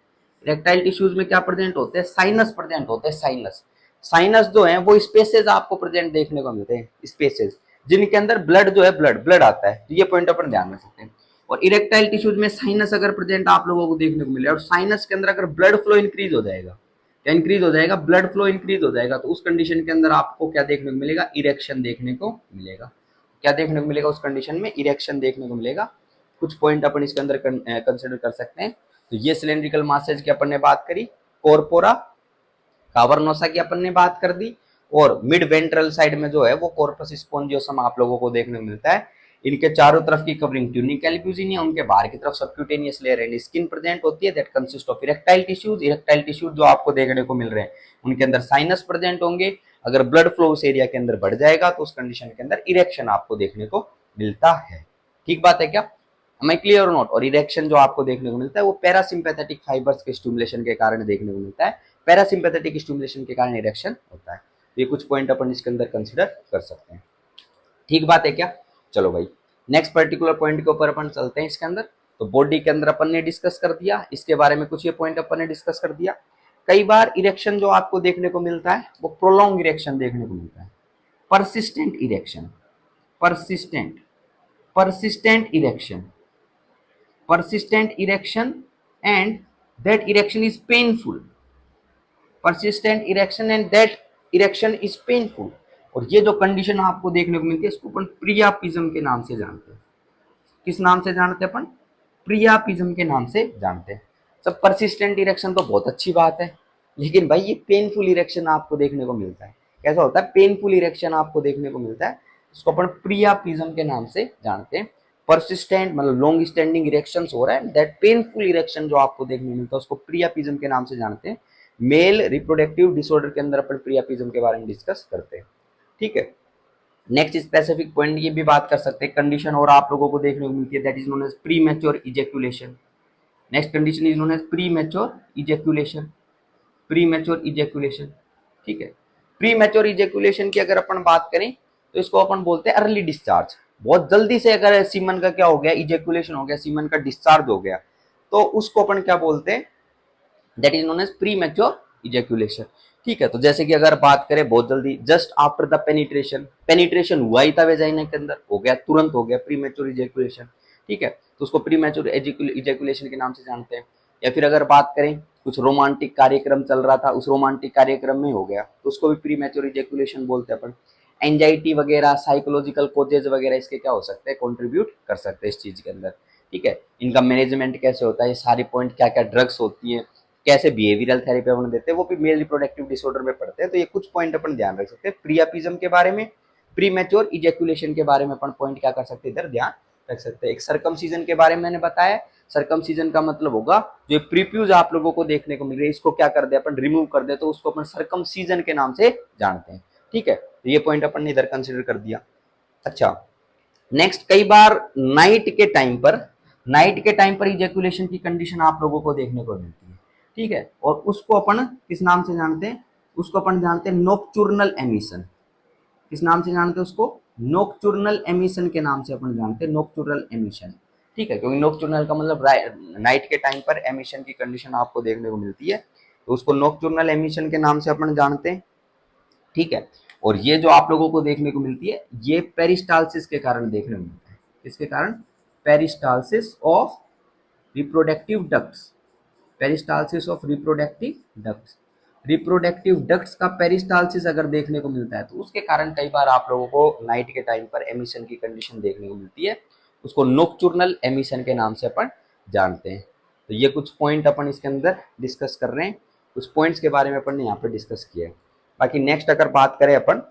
इरेक्टाइल टिश्यूज में क्या प्रेजेंट होते हैं? साइनस प्रेजेंट होते हैं, साइनस। साइनस जो है वो स्पेसेस आपको प्रेजेंट देखने को मिलते हैं, स्पेसेस जिनके अंदर ब्लड जो है, ब्लड ब्लड आता है। तो ये पॉइंट अपन ध्यान रख सकते हैं। और इरेक्टाइल टिश्यूज में साइनस अगर प्रेजेंट आप लोगों को देखने को मिले, और साइनस के अंदर अगर ब्लड फ्लो इंक्रीज हो जाएगा, क्या इंक्रीज हो जाएगा? ब्लड फ्लो इंक्रीज हो जाएगा, तो उस कंडीशन के अंदर आपको क्या देखने को मिलेगा? इरेक्शन देखने को मिलेगा। क्या देखने को मिलेगा उस कंडीशन में? इरेक्शन देखने को मिलेगा। कुछ पॉइंट अपन इसके अंदर कंसिडर कर सकते हैं। तो ये सिलेंड्रिकल मासेज की अपन ने बात करी, कॉर्पोरा कावर्नोसा की अपन ने बात कर दी, और मिड वेंट्रल साइड में जो है वो कॉर्पस स्पोंजियोसम आप लोगों को देखने को मिलता है। इनके चारों तरफ की कवरिंग ट्यूनिका एल्ब्यूजिनिया, उनके बाहर की तरफ subcutaneous layer and skin present होती है, that consist of erectile tissues. Erectile tissues जो आपको देखने को मिल रहे हैं, उनके अंदर साइनस प्रेजेंट होंगे। अगर ब्लड फ्लो उस एरिया के अंदर बढ़ जाएगा, तो उस कंडीशन के अंदर इरेक्शन आपको देखने को मिलता है। ठीक बात है क्या? मैं क्लियर और नॉट? और इरेक्शन जो आपको देखने को मिलता है वो पैरासिम्पैथेटिक फाइबर्स के स्टिमुलेशन के कारण देखने को मिलता है। पैरासिम्पैथेटिक स्टिमुलेशन के कारण इरेक्शन होता है। ये कुछ पॉइंट अपन इसके अंदर कंसिडर कर सकते हैं। ठीक बात है क्या? चलो भाई, नेक्स्ट पर्टिकुलर पॉइंट के ऊपर अपन चलते हैं इसके अंदर। तो बॉडी के अंदर अपन ने डिस्कस कर दिया, इसके बारे में कुछ ये पॉइंट अपन ने डिस्कस कर दिया। कई बार इरेक्शन जो आपको देखने को मिलता है वो प्रोलॉन्ग इरेक्शन देखने को मिलता है, persistent erection, persistent, persistent erection, persistent erection, and that erection is painful, persistent erection and that erection is painful। और ये जो कंडीशन आपको देखने को मिलती है, इसको अपन प्रियापिज्म के नाम से जानते हैं। किस नाम से जानते हैं अपन? प्रियापिज्म के नाम से जानते हैं। सब परसिस्टेंट इरेक्शन तो बहुत अच्छी बात है, लेकिन भाई ये पेनफुल इरेक्शन आपको देखने को मिलता है। कैसा होता है? पेनफुल इरेक्शन आपको देखने को मिलता है, इसको अपन प्रियापिज्म के नाम से जानते हैं। परसिस्टेंट मतलब लॉन्ग स्टैंडिंग इरेक्शंस हो रहा है, दैट पेनफुल इरेक्शन जो आपको देखने को मिलता है उसको प्रियापिज्म के नाम से जानते हैं। मेल रिप्रोडक्टिव डिसऑर्डर के अंदर अपन प्रियापिज्म के बारे में डिस्कस करते हैं। ठीक है, नेक्स्ट स्पेसिफिक पॉइंट ये भी बात कर सकते हैं, कंडीशन और आप लोगों को देखने को मिलती है, that is known as premature ejaculation. Next condition is known as premature ejaculation. Premature ejaculation. ठीक है, प्री मैच्योर इजैकुलेशन की अगर अपन बात करें तो इसको अपन बोलते हैं अर्ली डिस्चार्ज। बहुत जल्दी से अगर सीमन का क्या हो गया, इजैकुलेशन हो गया, सीमन का डिस्चार्ज हो गया, तो उसको अपन क्या बोलते हैं, that is known as premature ejaculation. ठीक है, तो जैसे कि अगर बात करें बहुत जल्दी, just after the penetration, penetration हुआ ही था वेजाइना के अंदर, हो गया, तुरंत हो गया प्री मैच्योर इजैकुलेशन। ठीक है, तो उसको प्री मैच्योर इजैकुलेशन के नाम से जानते हैं। या फिर अगर बात करें कुछ रोमांटिक कार्यक्रम चल रहा था, उस रोमांटिक कार्यक्रम में हो गया, तो उसको भी प्री मैच्योर इजैकुलेशन बोलते हैं अपन। एंजाइटी वगैरह, साइकोलॉजिकल कोजेज वगैरह इसके क्या हो सकते हैं, कंट्रीब्यूट कर सकते हैं इस चीज के अंदर। ठीक है, इनका मैनेजमेंट कैसे होता है, ये सारे पॉइंट, क्या क्या ड्रग्स होती हैं, कैसे बिहेवियरल थेरेपी अपन देते हैं, वो भी मेल रिप्रोडक्टिव डिसऑर्डर में पढ़ते हैं। तो ये कुछ पॉइंट अपन ध्यान रख सकते हैं प्रियापिज्म के बारे में, प्री मैच्योर इजैकुलेशन के बारे में अपन पॉइंट क्या कर सकते हैं, इधर ध्यान रख सकते हैं। एक सर्कमसीजन के बारे में मैंने बताया, सर्कमसीजन का मतलब होगा जो प्रीप्यूज आप लोगों को देखने को मिल रही है, इसको क्या कर दे अपन, रिमूव कर दे, तो उसको अपन सर्कमसीजन के नाम से जानते हैं। ठीक है, तो ये पॉइंट अपन ने इधर कंसिडर कर दिया। अच्छा, नेक्स्ट, कई बार नाइट के टाइम पर इजैकुलेशन की कंडीशन आप लोगों को देखने को मिलती है। ठीक है, और उसको अपन किस नाम से जानते हैं, उसको अपन जानते हैं नोक्चुर्नल एमिशन। किस नाम से जानते हैं उसको, नोक्चुर्नल एमिशन के नाम से अपन जानते हैं, नोक्चुर्नल एमिशन। ठीक है, क्योंकि नोक्चुर्नल का मतलब नाइट के टाइम पर एमिशन की कंडीशन आपको देखने को मिलती है, तो उसको नोक्चुर्नल एमिशन के नाम से अपन जानते हैं। ठीक है, और ये जो आप लोगों को देखने को मिलती है, ये पेरिस्टालसिस के कारण देखने को मिलता है। किसके कारण, peristalsis of reproductive ducts, peristalsis of reproductive ducts, reproductive ducts का पेरिस्टालसिस अगर देखने को मिलता है, तो उसके कारण कई बार आप लोगों को नाइट के टाइम पर एमिशन की कंडीशन देखने को मिलती है, उसको नोक्चुर्नल एमिशन के नाम से अपन जानते हैं। तो ये कुछ पॉइंट अपन इसके अंदर डिस्कस कर रहे हैं, कुछ पॉइंट्स के बारे में अपन ने यहाँ पर डिस्कस किया है। बाकी नेक्स्ट अगर बात करें अपन,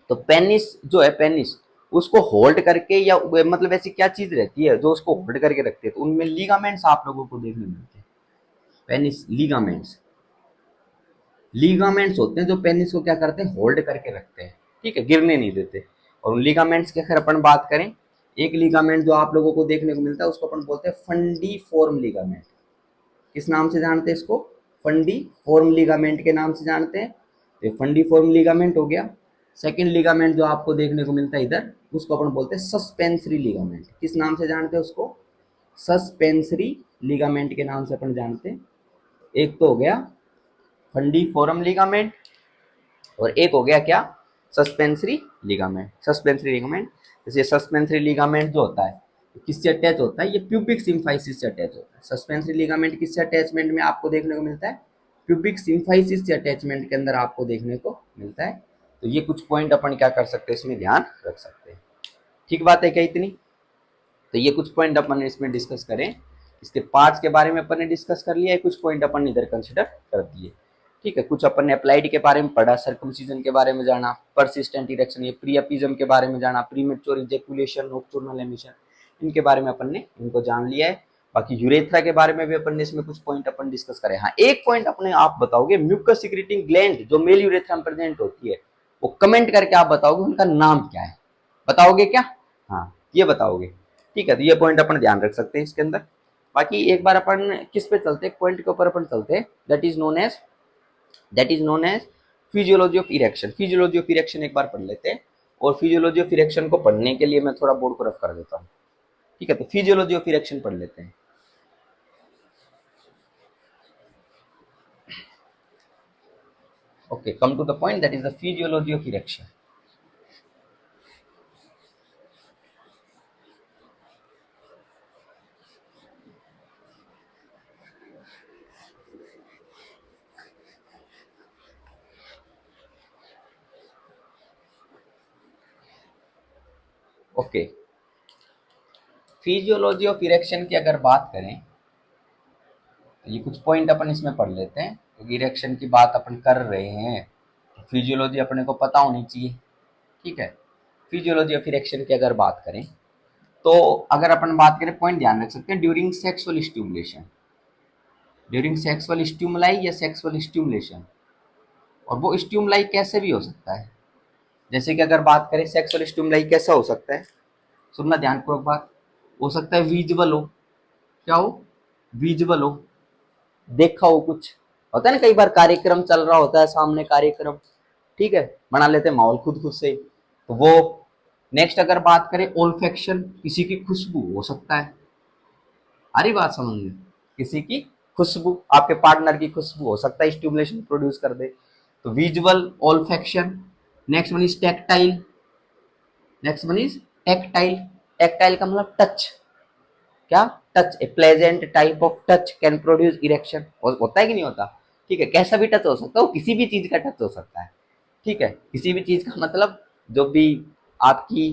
तो पेनिस जो है, पेनिस उसको होल्ड करके, या मतलब ऐसी क्या चीज रहती है जो उसको होल्ड करके रखती है, तो उनमें लिगामेंट्स आप लोगों को देखने मिलते हैं। पेनिस लिगामेंट्स, लिगामेंट्स होते हैं जो पेनिस को क्या करते हैं, होल्ड करके रखते हैं। ठीक है, गिरने नहीं देते। और उन लिगामेंट्स की अगर अपन बात करें, एक लिगामेंट जो आप लोगों को देखने को मिलता है, उसको अपन बोलते हैं फंडीफॉर्म लिगामेंट। किस नाम से जानते हैं इसको, फंडीफॉर्म लिगामेंट के नाम से जानते हैं। तो फंडीफॉर्म लिगामेंट हो गया। सेकंड लिगामेंट जो आपको देखने को मिलता है इधर, उसको अपन बोलते हैं सस्पेंसरी लिगामेंट। किस नाम से जानते हैं उसको, सस्पेंसरी लिगामेंट के नाम से अपन जानते हैं। एक तो हो गया फंडीफॉर्म लिगामेंट, और एक हो गया क्या, सस्पेंसरी लिगामेंट। सस्पेंसरी लिगामेंट, जैसे सस्पेंसरी लिगामेंट जो होता है, तो किससे अटैच होता है, ये प्यूबिक सिम्फाइसिस से अटैच होता है। सस्पेंसरी लिगामेंट किससे अटैचमेंट में आपको देखने को मिलता है, प्यूबिक सिम्फाइसिस से अटैचमेंट के अंदर आपको देखने को मिलता है। तो ये कुछ पॉइंट अपन क्या कर सकते हैं, इसमें ध्यान रख सकते हैं। ठीक बात है क्या इतनी, तो ये कुछ पॉइंट अपन इसमें डिस्कस करें। इसके पार्ट्स के बारे में अपन ने डिस्कस कर लिया है, कुछ पॉइंट अपन ने इधर कंसिडर कर दिए। ठीक है, कुछ अपन ने अप्लाइड के बारे में पढ़ा, सर्कमसीजन के बारे में जाना, परसिस्टेंट इरेक्शन, ये प्रियापिज्म के बारे में जाना, प्रीमेच्योर इजैकुलेशन, नोक्टर्नल एमिशन, इनके बारे में अपन ने इनको जान लिया है। बाकी यूरेथ्रा के बारे में भी अपन ने इसमें कुछ पॉइंट अपन डिस्कस करे। हाँ, एक पॉइंट अपने आप बताओगे, म्यूकस सिक्रेटिंग ग्लैंड जो मेल यूरेथ्रा में प्रेजेंट होती है, वो कमेंट करके आप बताओगे उनका नाम क्या है, बताओगे क्या, हाँ ये बताओगे। ठीक है, तो ये पॉइंट अपन ध्यान रख सकते हैं इसके अंदर। बाकी एक बार अपन किस पे चलते हैं, पॉइंट के ऊपर अपन चलते हैं, that is known as physiology of erection. Physiology of erection एक बार पढ़ लेते हैं, और फिजियोलॉजी ऑफ इरेक्शन को पढ़ने के लिए मैं थोड़ा बोर्ड को रफ कर देता हूँ। ठीक है, तो फिजियोलॉजी ऑफ इरेक्शन पढ़ लेते हैं। Okay, come to the point, that is the physiology of erection. Okay, physiology of erection की अगर बात करें, तो ये कुछ पॉइंट अपन इसमें पढ़ लेते हैं, क्योंकि इरेक्शन की बात अपन कर रहे हैं, तो फिजियोलॉजी अपने को पता होनी चाहिए। ठीक है, फिजियोलॉजी ऑफ इरेक्शन की अगर बात करें, तो अगर अपन बात करें, पॉइंट ध्यान रख सकते हैं, during sexual stimulation, during sexual stimuli या सेक्सुअल स्टिमुलेशन। और वो स्टिमुलाई कैसे भी हो सकता है, जैसे कि अगर बात करें सेक्सुअल स्टिमुलाई कैसा हो सकता है, सुनना ध्यानपूर्वक बात, हो सकता है विजुअल हो, क्या हो, विजुअल हो, देखा हो कुछ, होता है ना, कई बार कार्यक्रम चल रहा होता है सामने, कार्यक्रम, ठीक है, बना लेते हैं माहौल खुद खुद से, तो वो। नेक्स्ट अगर बात करें ओल्फेक्शन, किसी की खुशबू हो सकता है, आ रही बात समझ में, किसी की खुशबू, आपके पार्टनर की खुशबू हो सकता है स्टिमुलेशन प्रोड्यूस कर दे, तो visual olfaction. Next one is tactile, next one is tactile, tactile का मतलब टच, क्या, touch, a pleasant type of touch can produce erection, होता है कि नहीं होता, ठीक है, कैसा भी टच हो सकता है, वो किसी भी चीज का टच हो सकता है, ठीक है, किसी भी चीज का मतलब जो भी आपकी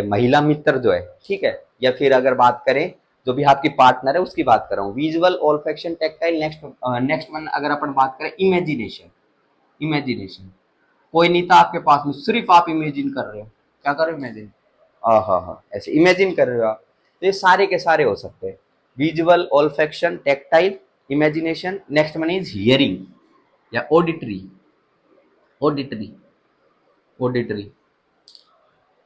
महिला मित्र जो है, ठीक है, या फिर अगर बात करें जो भी आपकी पार्टनर है उसकी बात कर रहा हूँ, visual olfaction tactile. Next next one अगर अपन बात करें इमेजिनेशन, इमेजिनेशन, कोई नहीं था आपके पास में, सिर्फ आप इमेजिन कर रहे हो, क्या कर रहे हो, इमेजिन, हाँ हाँ हाँ, ऐसे इमेजिन कर रहे हो आप, तो ये सारे के सारे हो सकते हैं, visual olfaction tactile imagination. Next one is hearing या ऑडिटरी, ऑडिटरी, ऑडिटरी,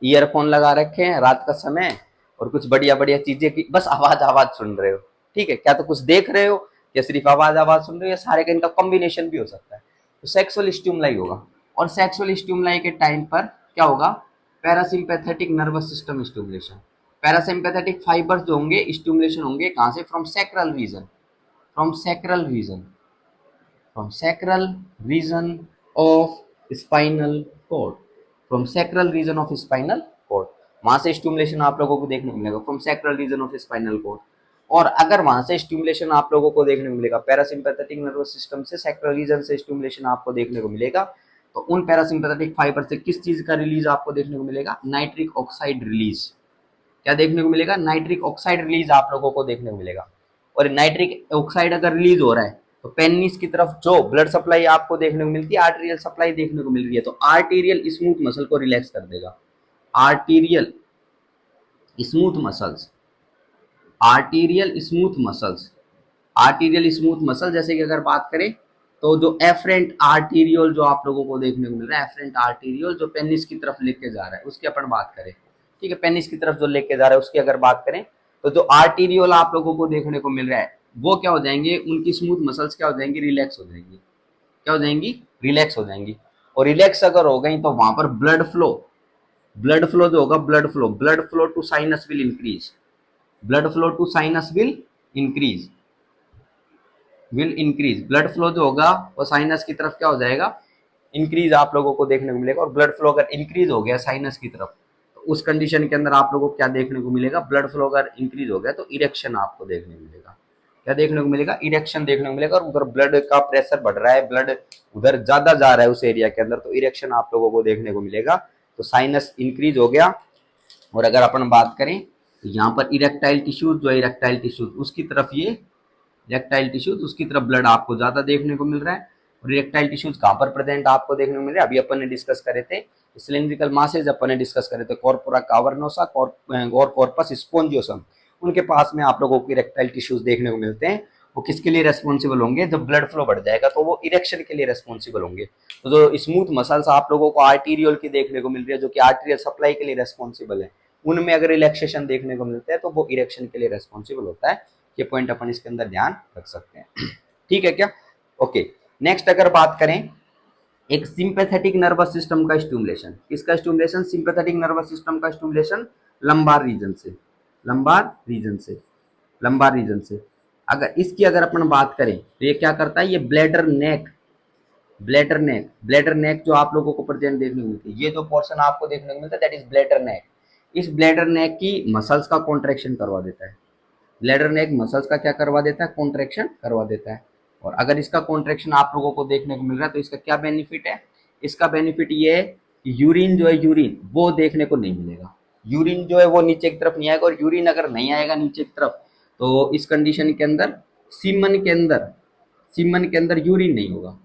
ईयरफोन लगा रखे हैं रात का समय और कुछ बढ़िया बढ़िया चीजें की बस आवाज आवाज सुन रहे हो, ठीक है, क्या तो कुछ देख रहे हो या सिर्फ आवाज आवाज सुन रहे हो, या सारे का इनका कॉम्बिनेशन भी हो सकता है, तो सेक्सुअल स्टिमुलाई होगा। और सेक्सुअल स्टिमुलाई के टाइम पर क्या होगा, parasympathetic nervous system stimulation, parasympathetic fibres जो होंगे स्टिमुलेशन होंगे कहाँ से, from sacral region, from sacral region, from sacral region of spinal cord, from sacral region of spinal cord, वहां से स्टिमुलेशन आप लोगों को देखने को मिलेगा, from sacral region of spinal cord. और अगर वहां से स्टिमुलेशन आप लोगों को देखने को मिलेगा पैरासिम्पैथेटिक नर्वस सिस्टम से, सैक्रल रीजन से स्टिमुलेशन आपको देखने को मिलेगा, तो उन पैरासिम्पैथेटिक फाइबर से किस चीज का रिलीज आपको देखने को मिलेगा, नाइट्रिक ऑक्साइड रिलीज, क्या देखने को मिलेगा, नाइट्रिक ऑक्साइड रिलीज आप लोगों को देखने को मिलेगा। और नाइट्रिक ऑक्साइड अगर रिलीज हो रहा है तो पेनिस की तरफ जो ब्लड सप्लाई आपको देखने को मिलती है, आर्टेरियल सप्लाई देखने को मिल रही है, तो आर्टेरियल स्मूथ मसल को रिलैक्स कर देगा, arterial smooth muscles, arterial smooth muscles, arterial smooth muscle, जैसे कि अगर बात करें तो जो एफरेंट आर्टीरियल जो आप लोगों को देखने को मिल रहा है, एफरेंट आर्टीरियल जो पेनिस की तरफ लेके जा रहा है उसकी अपन बात करें, ठीक है, पेनिस की तरफ जो लेके जा रहा है उसकी अगर बात करें, तो जो आर्टीरियल आप लोगों को देखने को मिल रहा है वो क्या हो जाएंगे, उनकी स्मूथ मसल्स क्या हो जाएंगी, रिलैक्स हो जाएंगी, क्या हो जाएंगी, रिलैक्स हो जाएंगी। और रिलैक्स अगर हो गई तो वहां पर ब्लड फ्लो, ब्लड फ्लो जो होगा, blood flow to sinus will increase, blood flow to sinus increase will increase, blood flow जो होगा वो साइनस की तरफ क्या हो जाएगा, इंक्रीज आप लोगों को देखने को मिलेगा। और ब्लड फ्लो अगर इंक्रीज हो गया साइनस की तरफ, तो उस कंडीशन के अंदर आप लोगों को क्या देखने को मिलेगा, ब्लड फ्लो अगर इंक्रीज हो गया तो इरेक्शन आपको देखने को मिलेगा, क्या देखने को मिलेगा, इरेक्शन देखने को मिलेगा। और उधर ब्लड का प्रेशर बढ़ रहा है, ब्लड उधर ज्यादा जा रहा है उस एरिया के अंदर, तो इरेक्शन आप लोगों को देखने को मिलेगा, तो साइनस इंक्रीज हो गया। और अगर अपन बात करें तो यहाँ पर इरेक्टाइल टिश्यूज जो है, इरेक्टाइल टिश्यूज उसकी तरफ ये इरेक्टाइल टिश्यूज उसकी तरफ ब्लड आपको ज्यादा देखने को मिल रहा है। और इरेक्टाइल टिश्यूज कहाँ पर प्रेजेंट आपको देखने को मिल रहा है, अभी अपन ने डिस्कस करे थे सिलिंड्रिकल मासेज, अपन ने डिस्कस करे थे कॉर्पोरा कावर्नोसा और कॉर्पस स्पोंजियोसम, उनके पास में आप लोगों को इरेक्टाइल टिश्यूज देखने को मिलते हैं। वो किसके लिए रेस्पॉन्सिबल होंगे, जब ब्लड फ्लो बढ़ जाएगा तो वो इरेक्शन के लिए रेस्पॉन्सिबल होंगे। तो जो स्मूथ मसल्स आप लोगों को आर्टीरियल की देखने को मिल रही है जो कि आर्टीरियल सप्लाई के लिए रेस्पॉन्सिबल है, उनमें अगर रिलैक्सेशन देखने को मिलता है तो वो इरेक्शन के लिए रेस्पॉन्सिबल होता है। ये पॉइंट अपन इसके अंदर ध्यान रख सकते हैं, ठीक है क्या, ओके। नेक्स्ट अगर बात करें एक सिंपैथेटिक नर्वस सिस्टम का स्टिमुलेशन, किसका स्टिमुलेशन, सिंपैथेटिक नर्वस सिस्टम का स्टिमुलेशन लंबार रीजन से, लंबार रीजन से, लंबार रीजन से। अगर इसकी अगर अपन बात करें तो ये क्या करता है, ये bladder neck, bladder neck, bladder neck जो आप लोगों को प्रेजेंट देखने को मिलती है, ये जो पोर्शन आपको देखने को मिलता है दैट इज ब्लैडर नेक। इस ब्लैडर नेक की मसल्स का कॉन्ट्रेक्शन करवा देता है, ब्लैडर नेक मसल्स का क्या करवा देता है, कॉन्ट्रेक्शन करवा देता है। और अगर इसका कॉन्ट्रेक्शन आप लोगों को देखने को मिल रहा है तो इसका क्या बेनिफिट है, इसका बेनिफिट ये है कि यूरिन जो है, यूरिन वो देखने को नहीं मिलेगा, यूरिन जो है वो नीचे की तरफ नहीं आएगा। और यूरिन अगर नहीं आएगा नीचे की तरफ तो इस कंडीशन के अंदर सीमन के अंदर, सीमन के अंदर यूरिन नहीं होगा,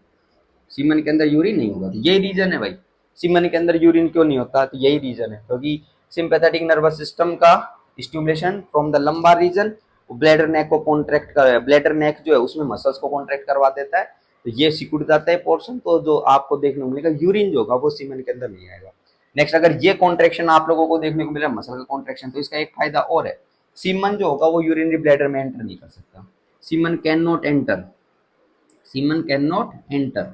सीमन के अंदर यूरिन नहीं होगा। तो यही रीजन है भाई, सीमन के अंदर यूरिन क्यों नहीं होता, तो यही रीजन है क्योंकि सिंपैथेटिक नर्वस सिस्टम का stimulation from the lumbar region bladder neck को कॉन्ट्रैक्ट कर, ब्लैडर नेक जो है उसमें मसल्स को कॉन्ट्रैक्ट करवा देता है, तो ये सिकुड़ जाता है पोर्शन, तो जो आपको देखने को मिलेगा यूरिन जो होगा वो सीमन के अंदर नहीं आएगा। नेक्स्ट अगर ये कॉन्ट्रैक्शन आप लोगों को देखने को मिला मसल का कॉन्ट्रैक्शन, तो इसका एक फायदा और है, सीमन जो होगा वो यूरिनरी ब्लैडर में एंटर नहीं कर सकता, semen can not enter, semen can not enter,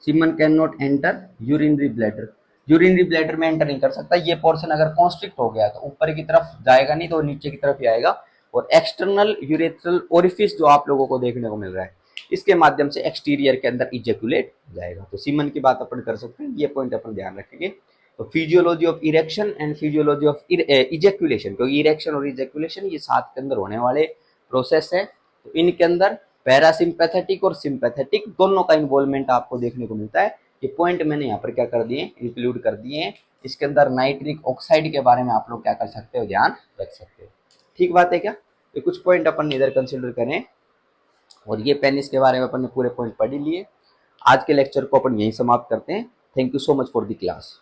semen can not enter urinary bladder, urinary bladder में एंटर नहीं कर सकता। ये पोर्शन अगर कॉन्स्ट्रिक्ट हो गया तो ऊपर की तरफ जाएगा नहीं, तो नीचे की तरफ ही आएगा। और एक्सटर्नल यूरेथ्रल ओरिफिस जो आप लोगों को देखने को मिल रहा है, इसके माध्यम से एक्सटीरियर के अंदर इजेकुलेट जाएगा। तो सीमन की बात अपन कर सकते हैं, ये पॉइंट अपन ध्यान रखेंगे। तो physiology of erection and physiology of ejaculation, क्योंकि इरेक्शन और इजेकुलेशन ये साथ के अंदर होने वाले प्रोसेस है। तो इनके अंदर पैरासिम्पैथेटिक और सिंपैथेटिक दोनों का इन्वॉल्वमेंट आपको देखने को मिलता है। ये पॉइंट मैंने यहाँ पर क्या कर दिए, इंक्लूड कर दिए हैं। इसके अंदर नाइट्रिक ऑक्साइड के बारे में आप लोग क्या कर सकते हो, ध्यान रख सकते हो। ठीक बात है क्या? ये कुछ पॉइंट अपन इधर कंसिडर करें। और ये पेनिस के बारे में अपन ने पूरे पॉइंट पढ़ लिए। आज के लेक्चर को अपन यहीं समाप्त करते हैं। Thank you so much for the class.